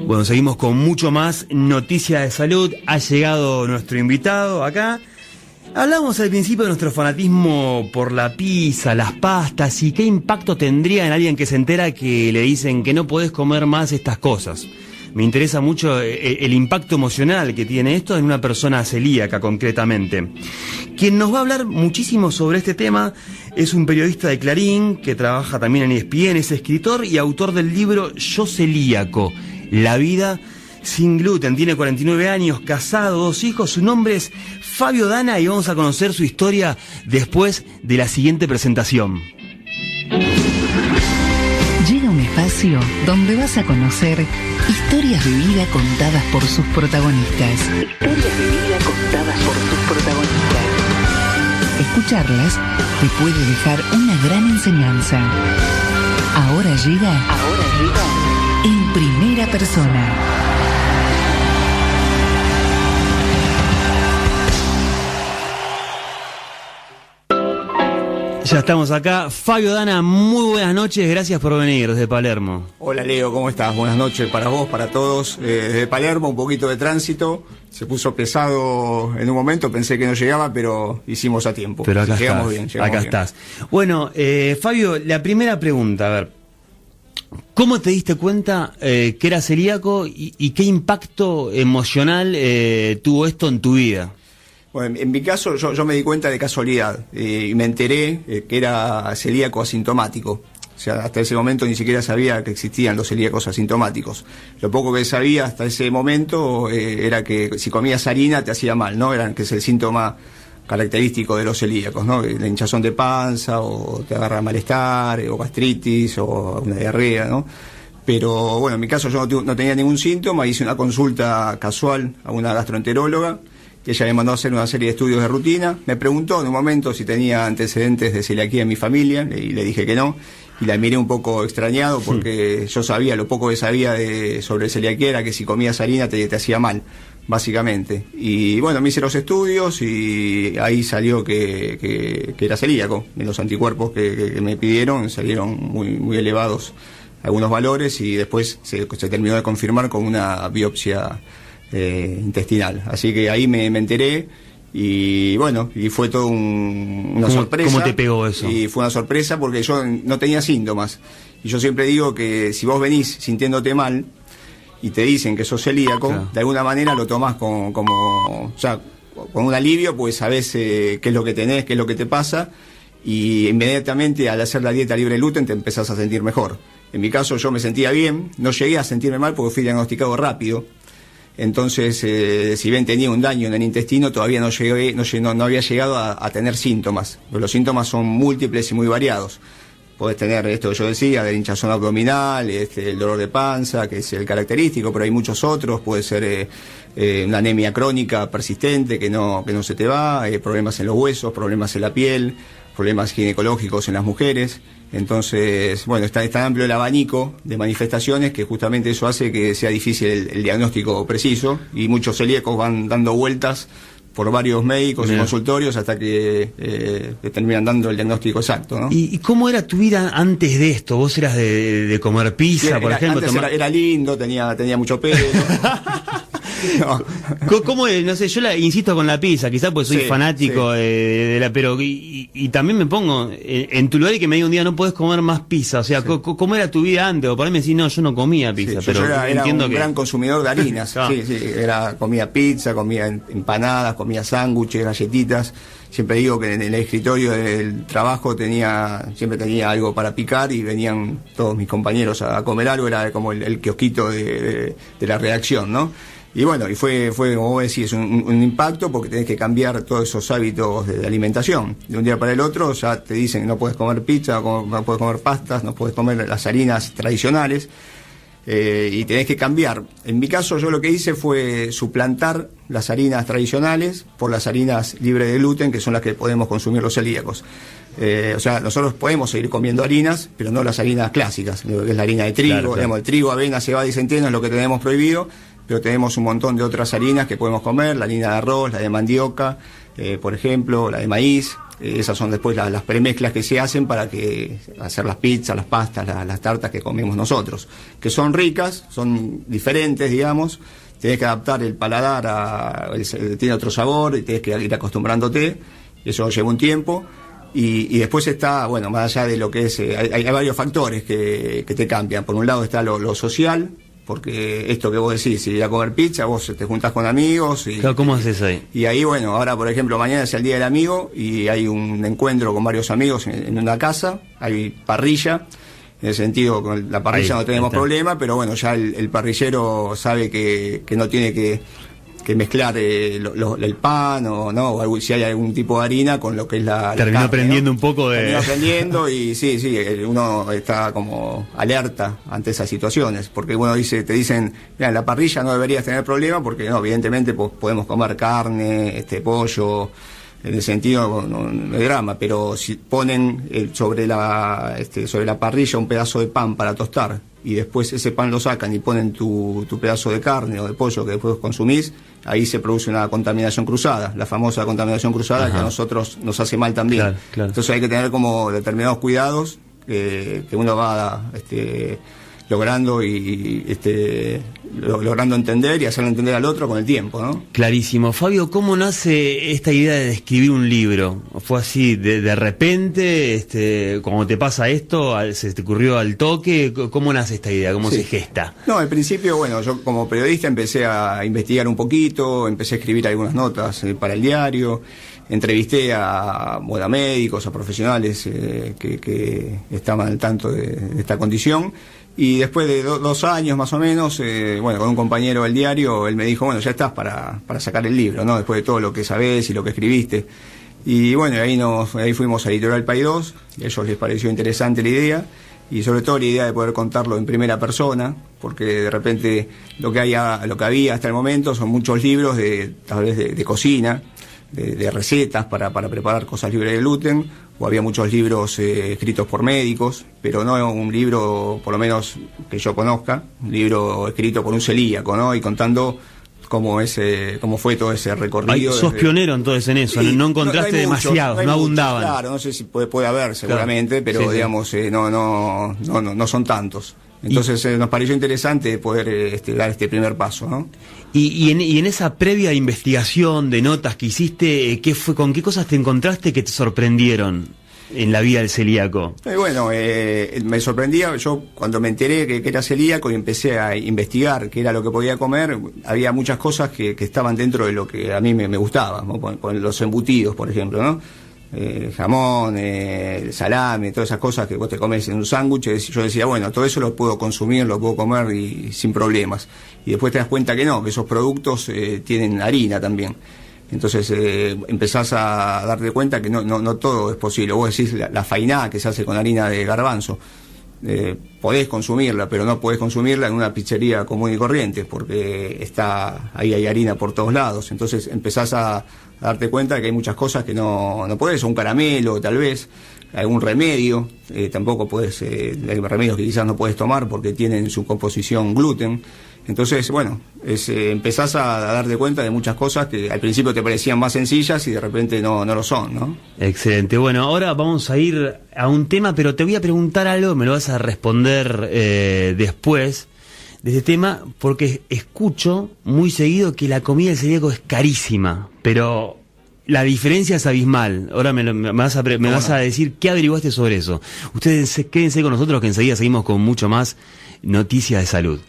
Bueno, seguimos con mucho más noticia de salud. Ha llegado nuestro invitado acá. Hablamos al principio de nuestro fanatismo por la pizza, las pastas y qué impacto tendría en alguien que se entera que le dicen que no podés comer más estas cosas. Me interesa mucho el impacto emocional que tiene esto en una persona celíaca concretamente. Quien nos va a hablar muchísimo sobre este tema es un periodista de Clarín que trabaja también en ESPN, es escritor y autor del libro Yo Celíaco, la vida sin gluten. Tiene 49 años, casado, 2 hijos. Su nombre es Fabio Dana y vamos a conocer su historia después de la siguiente presentación. Llega un espacio donde vas a conocer historias de vida contadas por sus protagonistas. Historias de vida contadas por sus protagonistas. Escucharlas te puede dejar una gran enseñanza. Ahora llega en primera persona. Ya estamos acá. Fabio Dana, muy buenas noches, gracias por venir desde Palermo. Hola Leo, ¿cómo estás? Buenas noches para vos, para todos. Desde Palermo, un poquito de tránsito. Se puso pesado en un momento, pensé que no llegaba, pero hicimos a tiempo. Pero acá llegamos estás, bien, acá estás. Bueno, Fabio, la primera pregunta, a ver. ¿Cómo te diste cuenta que eras celíaco y qué impacto emocional tuvo esto en tu vida? Bueno, en mi caso yo me di cuenta de casualidad y me enteré que era celíaco asintomático. O sea, hasta ese momento ni siquiera sabía que existían los celíacos asintomáticos. Lo poco que sabía hasta ese momento era que si comías harina te hacía mal, ¿no? Que es el síntoma característico de los celíacos, ¿no? La hinchazón de panza, o te agarra malestar, o gastritis, o una diarrea, ¿no? Pero bueno, en mi caso yo no tenía ningún síntoma, hice una consulta casual a una gastroenteróloga, que ella me mandó a hacer una serie de estudios de rutina. Me preguntó en un momento si tenía antecedentes de celiaquía en mi familia, y le dije que no, y la miré un poco extrañado porque yo sabía, lo poco que sabía sobre celiaquía era que si comías harina te hacía mal, básicamente. Y bueno, me hice los estudios y ahí salió que era celíaco. En los anticuerpos que me pidieron salieron muy elevados algunos valores, y después se terminó de confirmar con una biopsia intestinal. Así que ahí me enteré y bueno, y fue todo una sorpresa. ¿Cómo te pegó eso? Y fue una sorpresa porque yo no tenía síntomas. Y yo siempre digo que si vos venís sintiéndote mal y te dicen que sos celíaco, claro, de alguna manera lo tomás como o sea, con un alivio, pues sabés qué es lo que tenés, qué es lo que te pasa, y inmediatamente al hacer la dieta libre de gluten te empezás a sentir mejor. En mi caso yo me sentía bien, no llegué a sentirme mal porque fui diagnosticado rápido. Entonces, si bien tenía un daño en el intestino, todavía no había llegado a tener síntomas. Pero los síntomas son múltiples y muy variados. Podés tener esto que yo decía, de hinchazón abdominal, el dolor de panza, que es el característico, pero hay muchos otros. Puede ser una anemia crónica persistente que no se te va, problemas en los huesos, problemas en la piel, problemas ginecológicos en las mujeres. Entonces, bueno, está amplio el abanico de manifestaciones que justamente eso hace que sea difícil el diagnóstico preciso, y muchos celíacos van dando vueltas por varios médicos y consultorios hasta que terminan dando el diagnóstico exacto, ¿no? ¿Y cómo era tu vida antes de esto? ¿Vos eras de comer pizza, por ejemplo? Antes era lindo, tenía mucho pelo. No. ¿Cómo es? No sé, yo insisto con la pizza, quizás pues soy fanático de la, pero y también me pongo en tu lugar y que me diga un día no podés comer más pizza, o sea, ¿cómo era tu vida antes? O por ahí me decís, no, yo no comía pizza, pero yo era entiendo un gran consumidor de harinas, comía pizza, comía empanadas, comía sándwiches, galletitas. Siempre digo que en el escritorio del trabajo siempre tenía algo para picar y venían todos mis compañeros a comer algo, era como el kiosquito de la redacción, ¿no? Y bueno, y fue como vos decís, un impacto porque tenés que cambiar todos esos hábitos de alimentación. De un día para el otro ya te dicen que no puedes comer pizza, no puedes comer pastas, no puedes comer las harinas tradicionales, y tenés que cambiar. En mi caso yo lo que hice fue suplantar las harinas tradicionales por las harinas libres de gluten, que son las que podemos consumir los celíacos. O sea, nosotros podemos seguir comiendo harinas, pero no las harinas clásicas, lo que es la harina de trigo, claro. Digamos, el trigo, avena, cebada y centeno es lo que tenemos prohibido, pero tenemos un montón de otras harinas que podemos comer, la harina de arroz, la de mandioca, por ejemplo, la de maíz, Esas son después las premezclas que se hacen para hacer las pizzas, las pastas, las tartas que comemos nosotros, que son ricas, son diferentes, digamos. Tenés que adaptar el paladar tiene otro sabor y tenés que ir acostumbrándote. Eso lleva un tiempo. Y después está, bueno, más allá de lo que es, hay varios factores que te cambian. Por un lado está lo social, porque esto que vos decís, ir a comer pizza, vos te juntás con amigos. Claro, ¿cómo haces ahí? Y ahí, bueno, ahora por ejemplo, mañana es el Día del Amigo y hay un encuentro con varios amigos en una casa, hay parrilla. En ese sentido, con la parrilla no tenemos problema, pero bueno, ya el parrillero sabe que no tiene que mezclar el pan o si hay algún tipo de harina con lo que es la terminó carne, aprendiendo ¿no? Un poco de... Terminó aprendiendo y sí, uno está como alerta ante esas situaciones, porque uno te dicen, mira, en la parrilla no deberías tener problema, porque no, evidentemente podemos comer carne, pollo, en ese sentido no hay drama, pero si ponen sobre la parrilla un pedazo de pan para tostar y después ese pan lo sacan y ponen tu pedazo de carne o de pollo que después consumís, ahí se produce una contaminación cruzada, la famosa contaminación cruzada. Ajá. Que a nosotros nos hace mal también. Claro. Entonces hay que tener como determinados cuidados que uno va logrando logrando entender y hacerlo entender al otro con el tiempo, ¿no? Clarísimo. Fabio, ¿cómo nace esta idea de escribir un libro? ¿Fue así de repente, cuando te pasa esto, se te ocurrió al toque? ¿Cómo nace esta idea? ¿Cómo se gesta? No, al principio, bueno, yo como periodista empecé a investigar un poquito, empecé a escribir algunas notas para el diario, entrevisté a médicos, a profesionales que estaban al tanto de esta condición. Y después de 2 años más o menos, con un compañero del diario, él me dijo, bueno, ya estás para sacar el libro, ¿no? Después de todo lo que sabés y lo que escribiste. Y bueno, ahí fuimos a Editorial Paidós, y a ellos les pareció interesante la idea, y sobre todo la idea de poder contarlo en primera persona, porque de repente lo que había hasta el momento son muchos libros tal vez de cocina, de recetas para preparar cosas libres de gluten, o había muchos libros escritos por médicos, pero no un libro, por lo menos que yo conozca, un libro escrito por un celíaco, ¿no? Y contando cómo fue todo ese recorrido. Sos pionero entonces en eso, no encontraste demasiados, no abundaban. Claro, no sé si puede haber seguramente, claro. Pero digamos, no son tantos. Entonces nos pareció interesante poder dar este primer paso, ¿no? Y en esa previa investigación de notas que hiciste, ¿con qué cosas te encontraste que te sorprendieron en la vida del celíaco? Me sorprendía, yo cuando me enteré que era celíaco y empecé a investigar qué era lo que podía comer, había muchas cosas que estaban dentro de lo que a mí me gustaba, ¿no? Con los embutidos, por ejemplo, ¿no? Jamón, salame, todas esas cosas que vos te comes en un sándwich. Yo decía, bueno, todo eso lo puedo consumir, lo puedo comer y sin problemas. Y después te das cuenta que no, que esos productos tienen harina también. Entonces empezás a darte cuenta que no todo es posible. Vos decís la fainá que se hace con harina de garbanzo. Podés consumirla, pero no podés consumirla en una pizzería común y corriente, porque ahí hay harina por todos lados. Entonces empezás a darte cuenta de que hay muchas cosas que no podés, o un caramelo tal vez, algún remedio, tampoco podés, hay remedios que quizás no podés tomar porque tienen su composición gluten. Entonces, empezás a darte cuenta de muchas cosas que al principio te parecían más sencillas y de repente no lo son, ¿no? Excelente. Bueno, ahora vamos a ir a un tema, pero te voy a preguntar algo, me lo vas a responder después de este tema, porque escucho muy seguido que la comida del celíaco es carísima, pero la diferencia es abismal. Ahora me vas a decir qué averiguaste sobre eso. Ustedes quédense con nosotros que enseguida seguimos con mucho más noticias de salud.